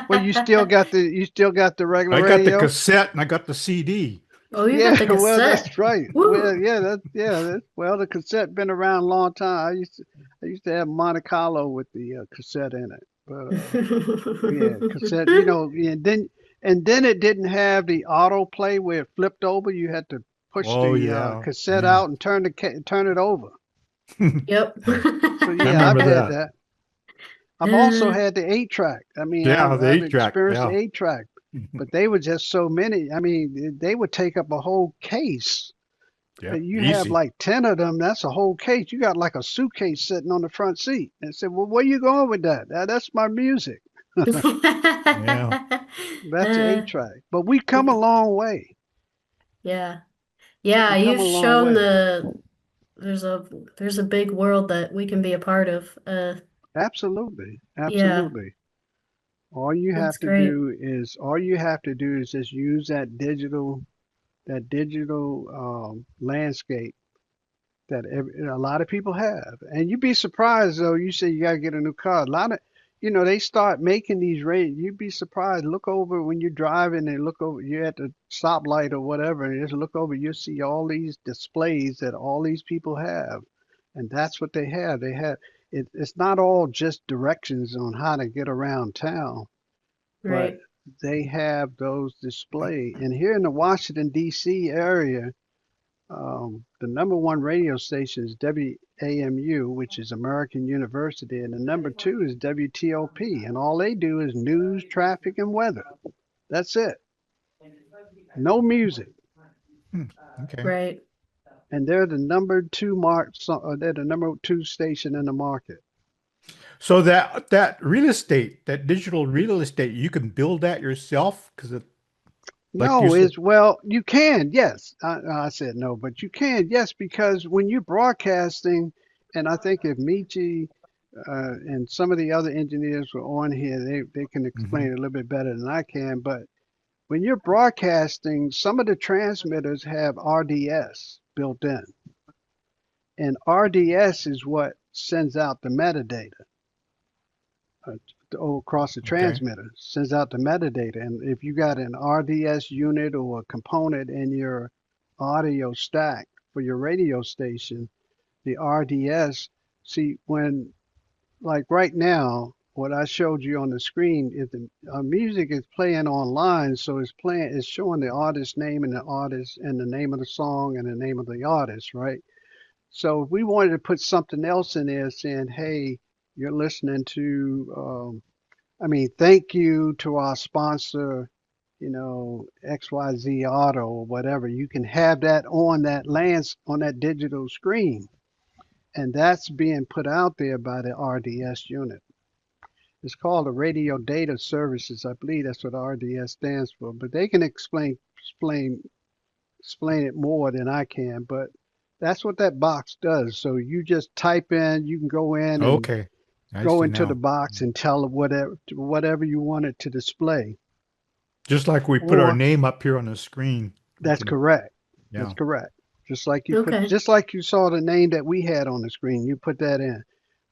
well, you still got the regular I got the radio. cassette and I got the CD. Oh, you got Yeah, the well, cassette. that's right. Well, Woo! well, the cassette been around a long time. I used to have Monte Carlo with the cassette in it. But yeah, cassette. And then it didn't have the autoplay where it flipped over. You had to push Oh the yeah, cassette yeah. out and turn it over. Yep. So I yeah, I've remember had that. that. I've also had the 8 track. I mean, Yeah, I've, the I've 8 track. experienced the Yeah. 8 track, but they were just so many. I mean, they would take up a whole case. Yeah, You have easy. like 10 of them. That's a whole case. You got like a suitcase sitting on the front seat. And said, well, where you going with that? That's my music. Yeah. That's the Uh, 8 track. But we come a long way. yeah. Yeah, We come you've a long shown way. there's a there's a big world that we can be a part of. Absolutely. Yeah, Absolutely. that's great. All you have to do is just use that digital landscape that a lot of people have. And you'd be surprised though. You say you got to get a new car. A lot of, they start making these rates. You'd be surprised. Look over when you're driving and look over. You're at the stoplight or whatever, and just look over. You'll see all these displays that all these people have, and that's what they have. It's not all just directions on how to get around town, but Right. they have those display. And here in the Washington D.C. area, the number one radio station is WAMU, which is American University, and the number two is WTOP, and all they do is news, traffic, and weather. That's it. No music, Hmm, okay. Right. and they're the number two they're the number two station in the market. So that real estate, that digital real estate, you can build that yourself because it, like you No, said. is well, you can, yes. I said no, but you can, yes, because when you're broadcasting, and I think if Michi and some of the other engineers were on here, they can explain Mhm. it a little bit better than I can. But when you're broadcasting, some of the transmitters have RDS built in, and RDS is what sends out the metadata uh, across the Okay. transmitter, sends out the metadata. And if you got an RDS unit or a component in your audio stack for your radio station, the RDS, see, when, like right now, what I showed you on the screen is the music is playing online, so it's showing the artist name and the artist and the name of the song and the name of the artist, right? So if we wanted to put something else in there saying, hey, you're listening to, thank you to our sponsor, XYZ Auto or whatever, you can have that on that digital screen. And that's being put out there by the RDS unit. It's called the Radio Data Services. I believe that's what RDS stands for, but they can explain it more than I can. But that's what that box does. So you just type in, you can go in and Okay. I go see into the now. box and tell it whatever you want it to display. Just like we put our Or name up here on the screen, we that's can, correct. That's yeah. correct. Okay. Just like you saw the name that we had on the screen, you put that in.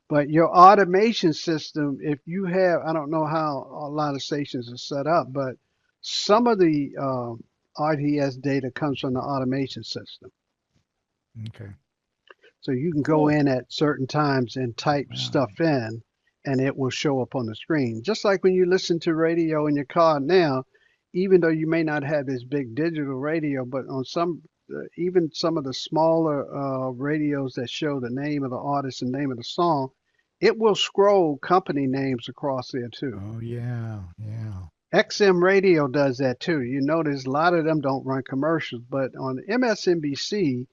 But your automation system, if you have, I don't know how a lot of stations are set up, but some of the RDS data comes from the automation system. Okay. So you can go Cool. in at certain times and type Yeah. stuff in, and it will show up on the screen. Just like when you listen to radio in your car now, even though you may not have this big digital radio, but on even some of the smaller radios that show the name of the artist and name of the song, it will scroll company names across there too. Oh yeah. Yeah. XM radio does that too. You notice a lot of them don't run commercials, but on MSNBC,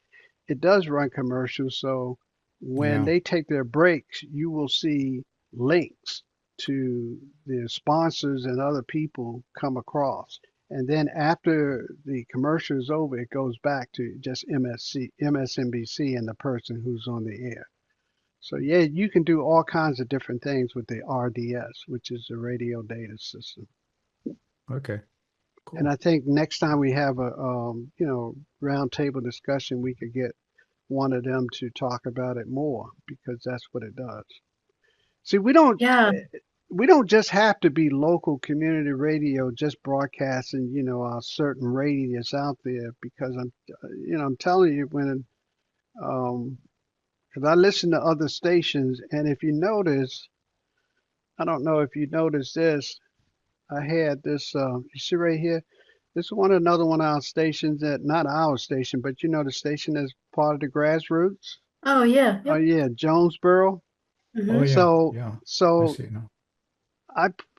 it does run commercials. So when Yeah. they take their breaks, you will see links to the sponsors and other people come across. And then after the commercial is over, it goes back to just MSNBC and the person who's on the air. So yeah, you can do all kinds of different things with the RDS, which is the radio data system. Okay. And Cool. I think next time we have a roundtable discussion, we could get one of them to talk about it more because that's what it does. See, Yeah. we don't just have to be local community radio, just broadcasting, a certain radius out there because I'm telling you when, um, because I listen to other stations, and if you notice, I don't know if you noticed this, I had this, you see right here, this is another one of our stations that, not our station, but the station that's part of the grassroots. Oh, yeah. Oh Yep. yeah, Jonesboro. Oh Mm-hmm. yeah. So Yeah. I so see it now.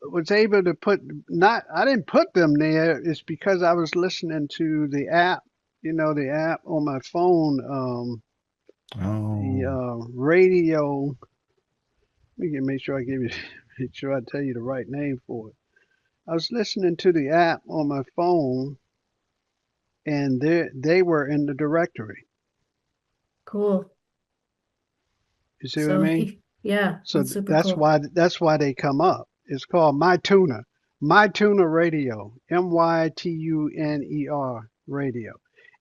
was able to I didn't put them there. It's because I was listening to the app, the app on my phone, the Oh. radio. Let me make sure I give you, make sure I tell you the right name for it. I was listening to the app on my phone, and they were in the directory. Cool. You see what I So mean? yeah, So that's super cool. that's why they come up. It's called My Tuner Radio, MYTUNER Radio,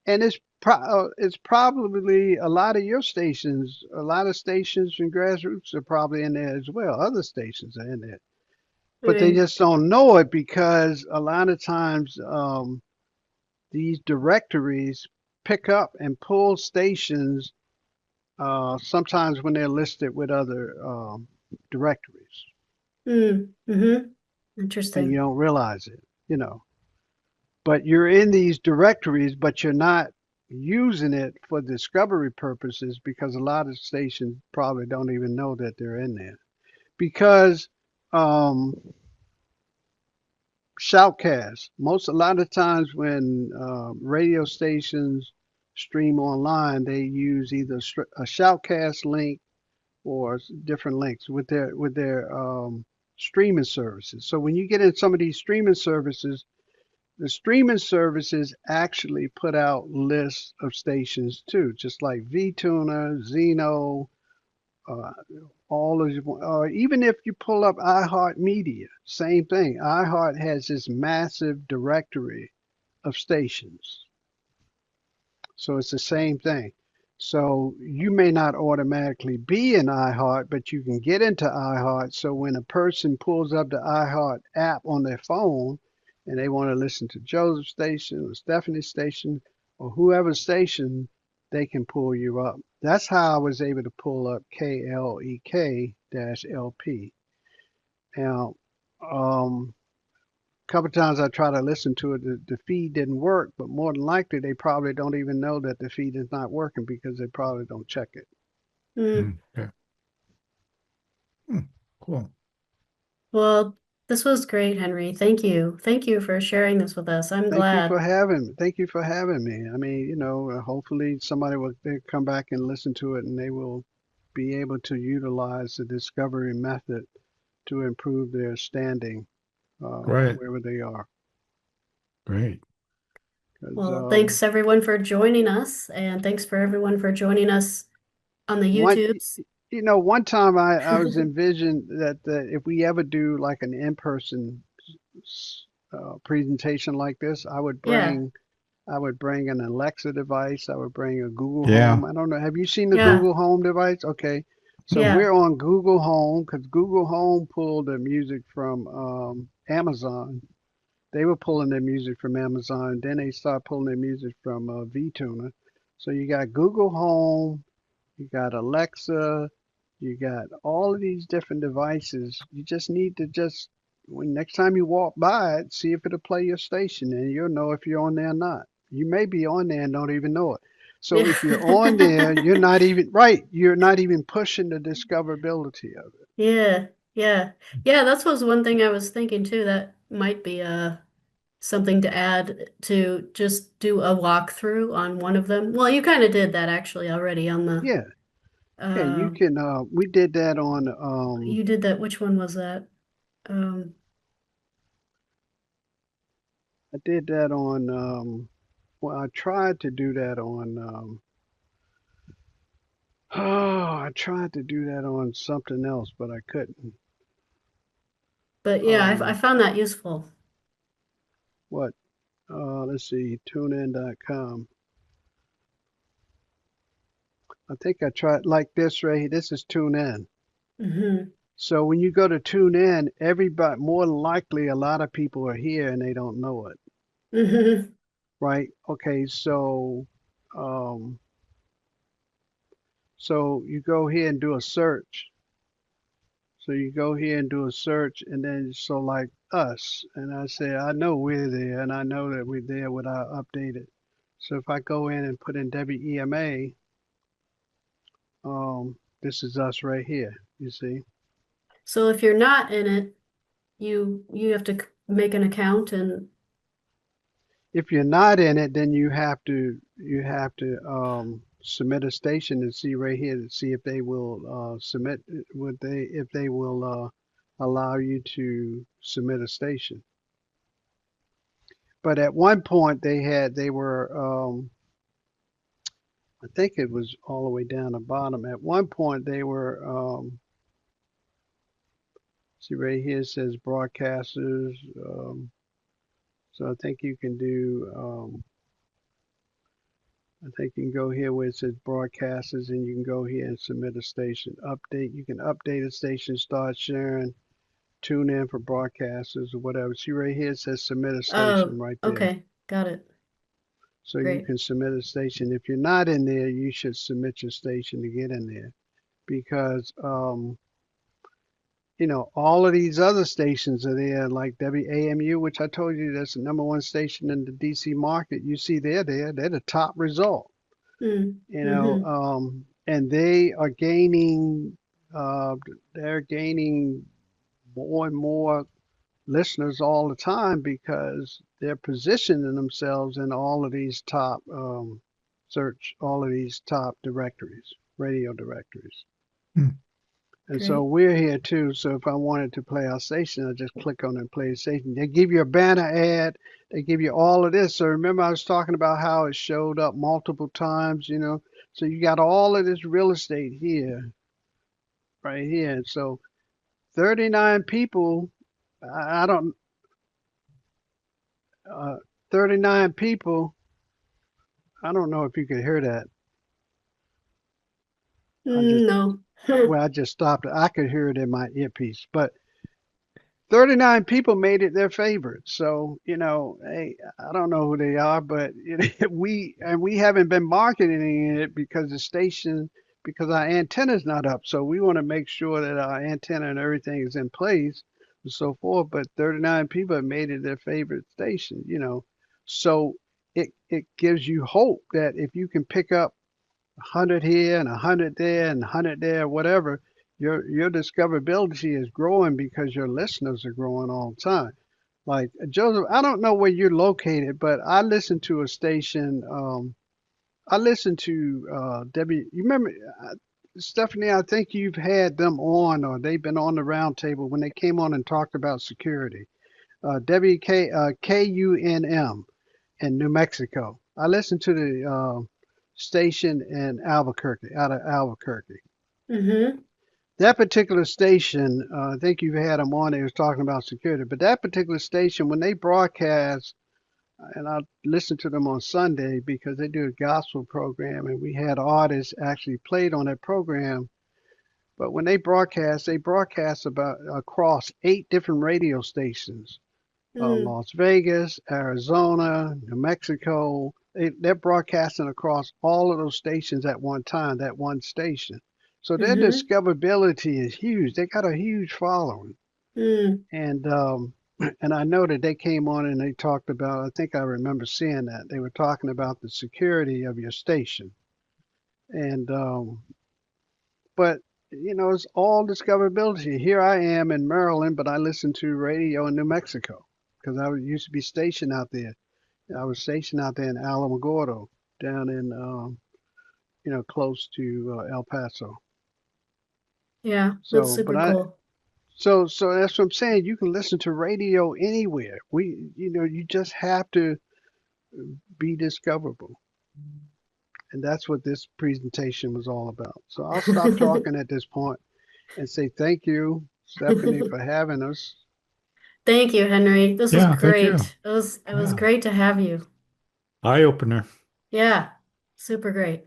and it's probably a lot of your stations, a lot of stations and grassroots are probably in there as well. Other stations are in there, I but they mean, just don't know it because a lot of times these directories pick up and pull stations sometimes when they're listed with other directories mm-hmm. and you Interesting. don't realize it. But you're in these directories, but you're not using it for discovery purposes because a lot of stations probably don't even know that they're in there. Because um, shoutcast, a lot of times when radio stations stream online, they use either a shoutcast link or different links with their streaming services. So when you get in some of these streaming services, the streaming services actually put out lists of stations too, just like VTuner, Zeno, uh, all of even if you pull up iHeartMedia, same thing. iHeart has this massive directory of stations. So it's the same thing. So you may not automatically be in iHeart, but you can get into iHeart. So when a person pulls up the iHeart app on their phone and they want to listen to Joseph's station or Stephanie's station or whoever's station, they can pull you up. That's how I was able to pull up KLEK-LP Now, a couple of times I try to listen to it, the feed didn't work, but more than likely they probably don't even know that the feed is not working because they probably don't check it. Mm. Mm, yeah. Hmm, cool. Well, this was great, Henry. Thank you. Thank you for sharing this with us. I'm glad. Thank you for having me. I mean, hopefully somebody will they come back and listen to it and they will be able to utilize the discovery method to improve their standing Right. wherever they are. Great. Because Well, thanks everyone for joining us, and thanks for everyone for joining us on the one, YouTubes. one time I was envisioned that if we ever do like an in-person presentation like this, Yeah, I would bring an Alexa device. I would bring a Google Yeah. Home. I don't know. Have you seen the yeah, Google Home device? Okay. So yeah. we're on Google Home because Google Home pulled the music from Amazon. They were pulling their music from Amazon. Then they start pulling their music from VTuner. So you got Google Home, you got Alexa, you got all of these different devices. You just need to just when next time you walk by it, see if it'll play your station and you'll know if you're on there or not. You may be on there and don't even know it. So Yeah. if you're on there, you're not even right, you're not even pushing the discoverability of it. Yeah, yeah. Yeah, that was one thing I was thinking too. That might be something to add to just do a walkthrough on one of them. Well, you kind of did that actually already on the Yeah. Yeah, you um can we did that on you did that. Which one was that? Um I did that on well I tried to do that on oh, I tried to do that on something else, but I couldn't. but yeah, I Um, found that useful. what? Let's see, tunein.com. I think I tried like this right here. This is TuneIn. Hmm. So when you go to TuneIn, everybody, more than likely, a lot of people are here and they don't know it, Hmm. right? Okay, um, so you go here and do a search. So you go here and do a search, and then so like us, and I say I know we're there, and I know that we're there without updated. So if I go in and put in WEMA, this is us right here. You see, So if you're not in it, you have to make an account and if you're not in it, then you have to submit a station and see right here to see if they will submit would they if they will allow you to submit a station. But at one point they were I think it was all the way down the bottom. At one point, they were, see right here it says broadcasters. So I think you can do, I think you can go here where it says broadcasters and you can go here and submit a station. Update, you can update a station, start sharing, tune in for broadcasters or whatever. See right here it says submit a oh, station right there. okay, got it. So you Great. can submit a station. If you're not in there, you should submit your station to get in there because, all of these other stations are there, like WAMU, which I told you that's the number one station in the DC market. You see they're there, they're the top result, Mm. Hmm. and they are gaining, uh, they're gaining more and more listeners all the time because they're positioning themselves in all of these top all of these top directories, radio directories. Hmm. And so Great. we're here too. So if I wanted to play our station, I just click on and play the station. They give you a banner ad. They give you all of this. So remember I was talking about how it showed up multiple times. So you got all of this real estate here, right here. And so 39 people, I don't, 39 people, I don't know if you could hear that. I just, No. well, I just stopped it. I could hear it in my earpiece, but 39 people made it their favorite. So, hey, I don't know who they are, but we haven't been marketing it because because our antenna's not up. So we want to make sure that our antenna and everything is in place and so forth, but 39 people have made it their favorite station, you know. So it gives you hope that if you can pick up 100 here and 100 there and 100 there, whatever, your discoverability is growing because your listeners are growing all the time. Like Joseph, I don't know where you're located, but I listen to a station. I listen to You remember Stephanie? I think you've had them on, or they've been on the round table when they came on and talked about security. KUNM in New Mexico. I listened to the station in Albuquerque, out of Albuquerque. Mm-hmm. That particular station, I think you've had them on. They was talking about security, but that particular station, when they broadcast, and I listened to them on Sunday because they do a gospel program, and we had artists actually played on that program. But when they broadcast about across 8 different radio stations, Mm, Las Vegas, Arizona, New Mexico. They're broadcasting across all of those stations at one time, that one station. So their mm-hmm. discoverability is huge. They got a huge following. Mm, And and I know that they came on and they talked about, I think I remember seeing that. They were talking about the security of your station. And but you know, it's all discoverability. Here I am in Maryland, but I listen to radio in New Mexico because I used to be stationed out there. I was stationed out there in Alamogordo, down in close to El Paso. yeah, that's So, but super I cool. so that's what I'm saying. You can listen to radio anywhere. You just have to be discoverable, and that's what this presentation was all about. So I'll stop talking at this point and say thank you, Stephanie, for having us. Thank you, Henry. This was Yeah, thank you. great. It was Yeah. great to have you. Eye opener. Yeah, super great.